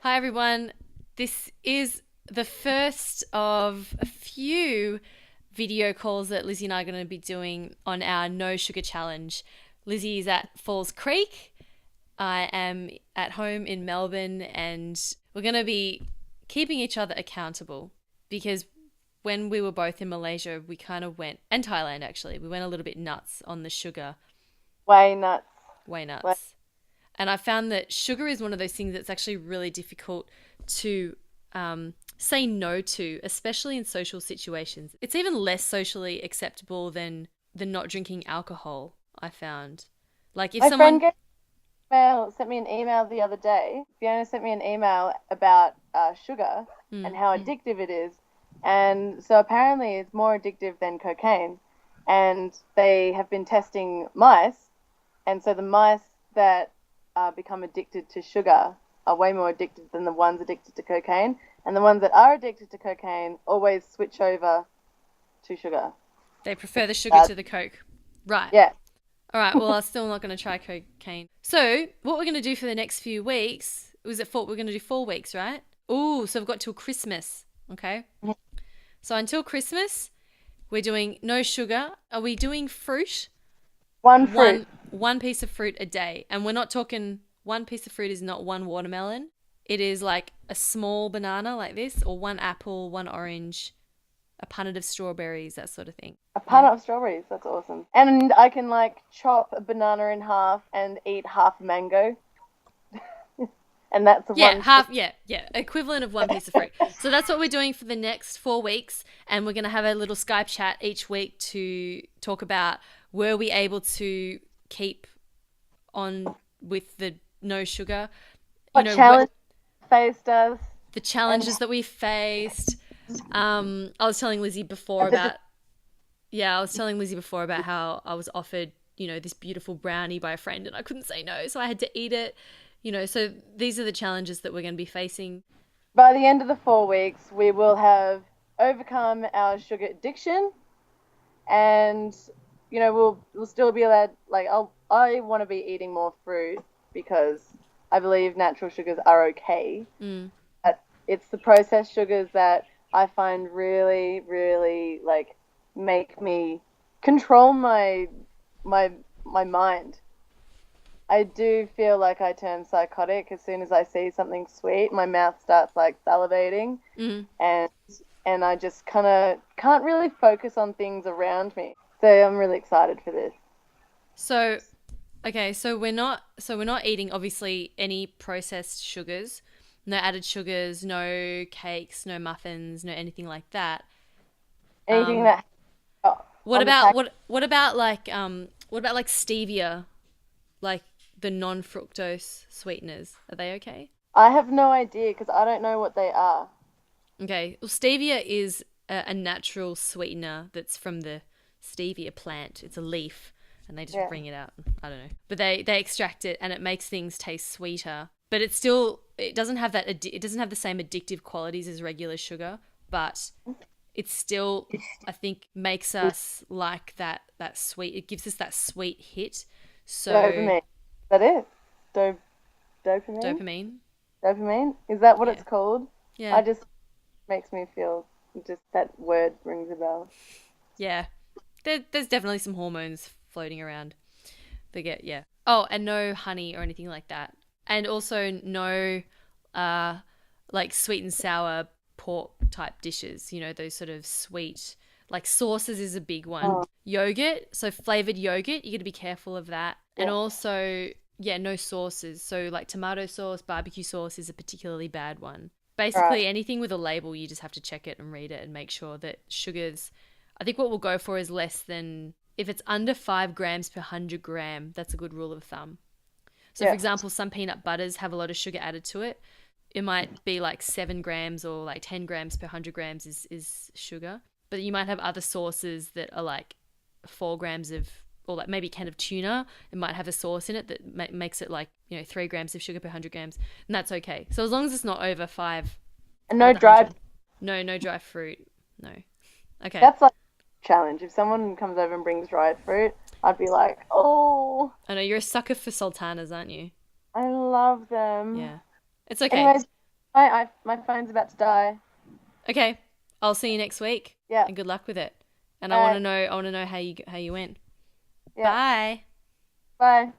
Hi, everyone. This is the first of a few video calls that Lizzie and I are going to be doing on our No Sugar Challenge. Lizzie is at Falls Creek. I am at home in Melbourne, and we're going to be keeping each other accountable because when we were both in Malaysia, we kind of went, and Thailand actually, we went a little bit nuts on the sugar, Way nuts. way Way. nuts. And I found that sugar is one of those things that's actually really difficult to say no to, especially in social situations. It's even less socially acceptable than not drinking alcohol, I found. Like if My friend someone, sent me an email the other day. Fiona sent me an email about sugar and mm, how addictive it is. And so apparently it's more addictive than cocaine. And they have been testing mice. And so the mice that become addicted to sugar are way more addicted than the ones addicted to cocaine. And the ones that are addicted to cocaine always switch over to sugar. they prefer It's the sugar bad. to the Coke. Right. Yeah. All right. Well, I'm still not going to try cocaine. So what we're going to do for the next few weeks, was it four? We're going to do 4 weeks, right? Ooh, so we've got till Christmas. Okay. So until Christmas, we're doing no sugar. Are we doing fruit? One fruit. One piece of fruit a day. And we're not talking one piece of fruit is not one watermelon. It is like a small banana like this, or one apple, one orange, a punnet of strawberries, that sort of thing. A Yeah. punnet of strawberries. That's awesome. And I can like chop a banana in half and eat half a mango. And that's Yeah, one fruit. half, yeah, equivalent of one piece of fruit. So that's what we're doing for the next 4 weeks. And we're going to have a little Skype chat each week to talk about were we able to keep on with the no sugar, What challenge faced us the and challenges that we faced. I was telling Lizzie before the about, yeah, I was telling Lizzie before about how I was offered, this beautiful brownie by a friend and I couldn't say no, so I had to eat it. So these are the challenges that we're going to be facing. by the end of the 4 weeks we will have overcome our sugar addiction and we'll still be allowed like I want to be eating more fruit because I believe natural sugars are okay. Mm. But it's the processed sugars that I find really, really like make me control my my mind. I do feel like I turn psychotic as soon as I see something sweet. My mouth starts like salivating, Mm. and I just kind of can't really focus on things around me. So I'm really excited for this. So, okay, so we're not eating obviously any processed sugars, no added sugars, no cakes, no muffins, no anything like that. Anything Um, that what on the about pack, what about like stevia, like the non-fructose sweeteners? Are they okay? I have no idea because I don't know what they are. Okay. Well, stevia is a natural sweetener that's from the stevia plant. It's a leaf, and they just Yeah, bring it out. I don't know, but they extract it, and it makes things taste sweeter. But it doesn't have it doesn't have the same addictive qualities as regular sugar, but it still, I think, makes us like that sweet. It gives us that sweet hit. So dopamine. Is that it? Do- dopamine? dopamine. Dopamine? Is that what Yeah. it's called? Yeah. I just makes me feel just that word rings a bell. Yeah. There's definitely some hormones floating around. They get, yeah. Oh, and no honey or anything like that. And also no uh like sweet and sour pork type dishes, those sort of sweet, like sauces is a big one. Oh, Yogurt, so flavored yogurt, you got to be careful of that. And yeah. also, yeah, no sauces. So like tomato sauce, barbecue sauce is a particularly bad one. Right. Basically anything with a label, you just have to check it and read it and make sure that sugars, I think what we'll go for is less than, if it's under 5 grams per 100 gram, that's a good rule of thumb. So, for Yeah. example, some peanut butters have a lot of sugar added to it. It might be like 7 grams or like 10 grams per 100 grams is sugar. But you might have other sauces that are like 4 grams of, or like maybe a can of tuna. It might have a sauce in it that makes it like, 3 grams of sugar per 100 grams. And that's okay. So, as long as it's not over 5 And over no the dried. 100. No, no dry fruit. No. Okay. That's like a challenge. If someone comes over and brings dried fruit, I'd be like, oh, I know you're a sucker for sultanas, aren't you? I love them. Yeah. It's okay. Anyways, My phone's about to die. Okay, I'll see you next week. Yeah. And good luck with it. And All I right. want to know how you went. Yeah. Bye. Bye.